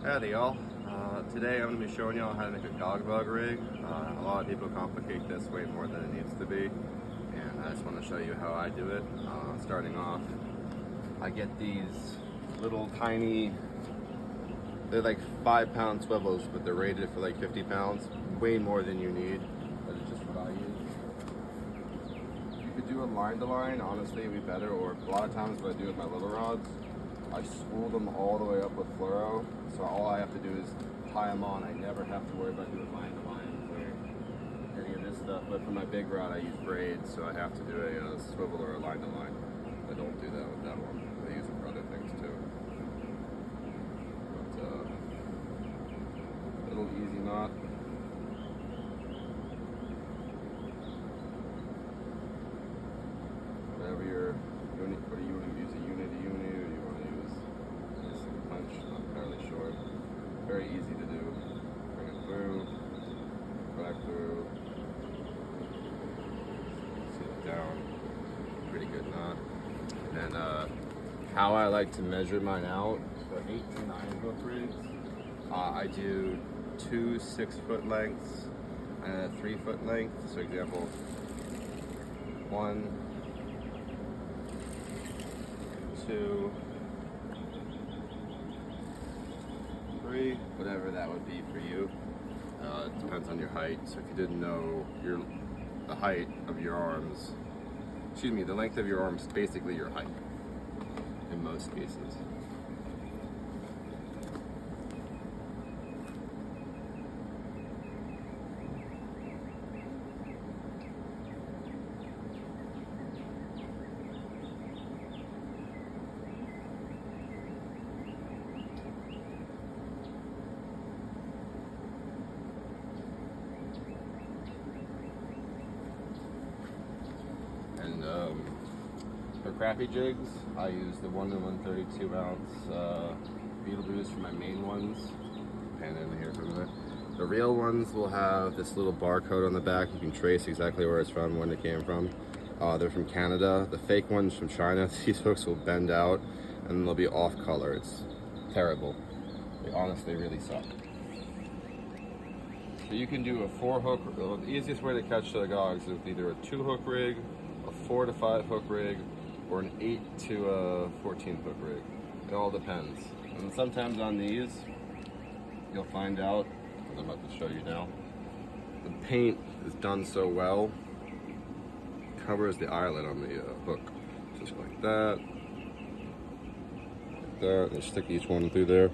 Howdy y'all. Today I'm going to be showing y'all how to make a gog bug rig. A lot of people complicate this way more than it needs to be, and I just want to show you how I do it. Starting off, I get these little tiny, they're like 5-pound swivels, but they're rated for like 50 pounds, way more than you need, but it's just what I use. You could do a line to line, honestly it'd be better, or a lot of times what I do with my little rods, I spool them all the way up with fluoro, so all I have to do is tie them on. I never have to worry about doing line to line or any of this stuff, but for my big rod I use braids, so I have to do a swivel or a line to line. I don't do that with that one. I use it for other things too. But little easy knot. Whatever your unit, whether you want to use a uni to uni or you want to use this punch, not entirely sure. Very easy to do. Bring it through, back through, sit it down. Pretty good knot. And how I like to measure mine out, so 8 to 9 hook rigs, I do 2 6-foot lengths and a 3-foot length. So example, 1, 2, 3, whatever that would be for you. It depends on your height. So if you didn't know the height of your arms, excuse me, the length of your arms is basically your height in most cases. And for crappie jigs, I use the 1 to 132 ounce beetle boost for my main ones. Pan in here for a minute. The real ones will have this little barcode on the back. You can trace exactly where it's from, when it came from. They're from Canada. The fake ones from China, these hooks will bend out and they'll be off color. It's terrible. They honestly really suck. So you can do a 4-hook, the easiest way to catch the gogs is either a 2-hook rig, a 4 to 5 hook rig, or an 8 to 14 hook rig. It all depends. And sometimes on these, you'll find out, as I'm about to show you now, the paint is done so well, it covers the eyelet on the hook. Just like that, and stick each one through there.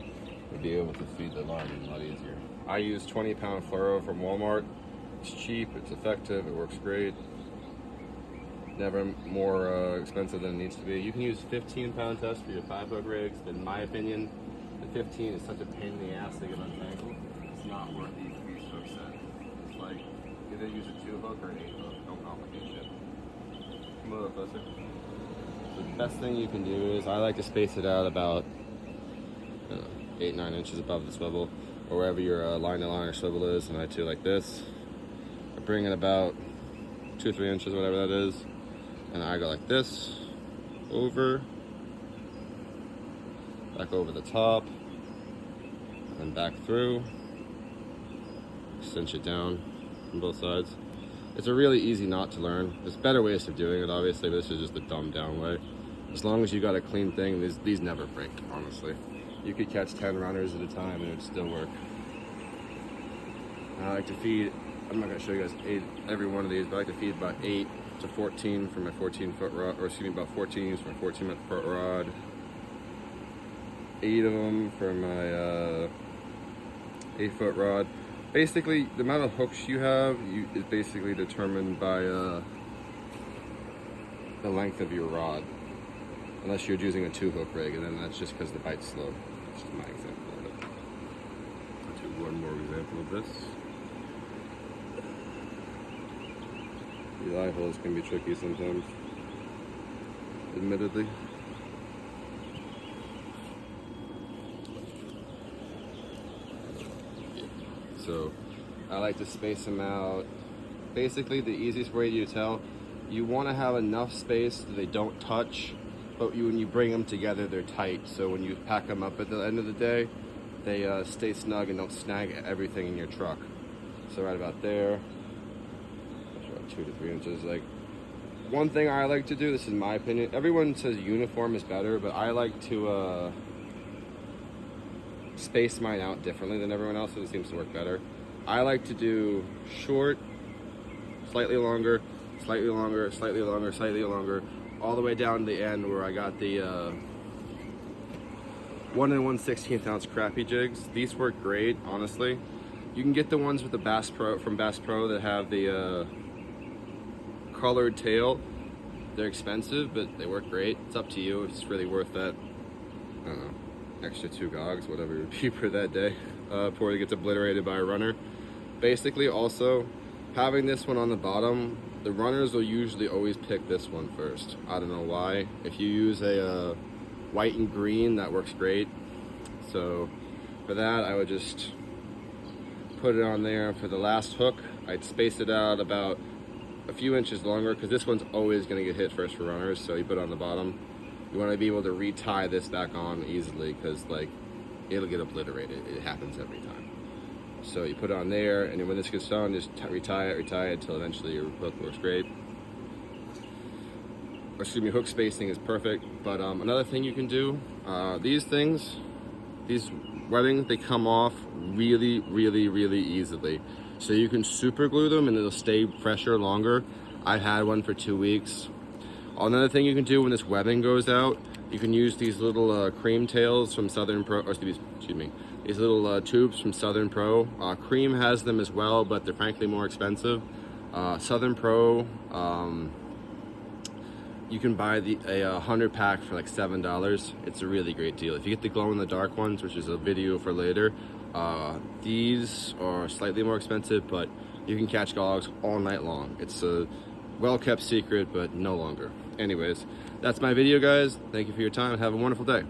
You'll be able to feed the line a lot easier. I use 20-pound fluoro from Walmart. It's cheap, it's effective, it works great. Never more expensive than it needs to be. You can use 15-pound test for your 5-hook rigs, but in my opinion, the 15 is such a pain in the ass to get untangled. It's not worth these hook set. It's like either use a 2-hook or an 8-hook. Don't complicate shit. Come a little closer. So the best thing you can do is I like to space it out about 8-9 inches above the swivel, or wherever your line to line or swivel is, and I do like this. I bring it about 2 or 3 inches, whatever that is, and I go like this, over, back over the top, and back through, cinch it down from both sides. It's a really easy knot to learn. There's better ways of doing it, obviously, but this is just the dumbed down way. As long as you got a clean thing, these never break, honestly. You could catch 10 runners at a time and it would still work. I like to feed, I'm not going to show you guys every one of these, but I like to feed about 8 to 14 for my 14-foot rod, or excuse me, about 14 for my 14-foot rod. 8 of them for my 8-foot rod. Basically, the amount of hooks you have is basically determined by the length of your rod. Unless you're using a 2-hook rig, and then that's just because the bite's slow. That's just my example of it. I'll do one more example of this. These eye holes can be tricky sometimes, admittedly. So I like to space them out. Basically, the easiest way to tell, you want to have enough space that they don't touch, but when you bring them together, they're tight. So when you pack them up at the end of the day, they stay snug and don't snag everything in your truck. So right about there, about 2 to 3 inches. Like, one thing I like to do, this is my opinion, everyone says uniform is better, but I like to space mine out differently than everyone else, so it seems to work better. I like to do short, slightly longer, slightly longer, slightly longer, slightly longer, all the way down to the end where I got the 1 1/16 ounce crappie jigs. These work great, honestly. You can get the ones with the Bass Pro from Bass Pro that have the colored tail. They're expensive, but they work great. It's up to you. It's really worth that, I don't know, extra 2 gogs, whatever you're cheaper that day, before it gets obliterated by a runner. Basically, also, having this one on the bottom, the runners will usually always pick this one first. I don't know why. If you use a white and green, that works great. So for that, I would just put it on there. For the last hook, I'd space it out about a few inches longer, because this one's always going to get hit first for runners. So you put it on the bottom. You want to be able to retie this back on easily, because like it'll get obliterated. It happens every time. So you put it on there, and then when this gets done, just retie it until eventually your hook works great. Excuse me, hook spacing is perfect. But another thing you can do, these webbings, they come off really, really, really easily. So you can super glue them and it'll stay fresher longer. I've had one for 2 weeks. Another thing you can do when this webbing goes out, you can use these little cream tails from Southern Pro, or excuse me, these little tubes from Southern Pro. Cream has them as well, but they're frankly more expensive. Southern Pro, you can buy a 100 pack for like $7. It's a really great deal. If you get the glow in the dark ones, which is a video for later, these are slightly more expensive, but you can catch gogs all night long. It's a well-kept secret, but no longer. Anyways, that's my video, guys. Thank you for your time and have a wonderful day.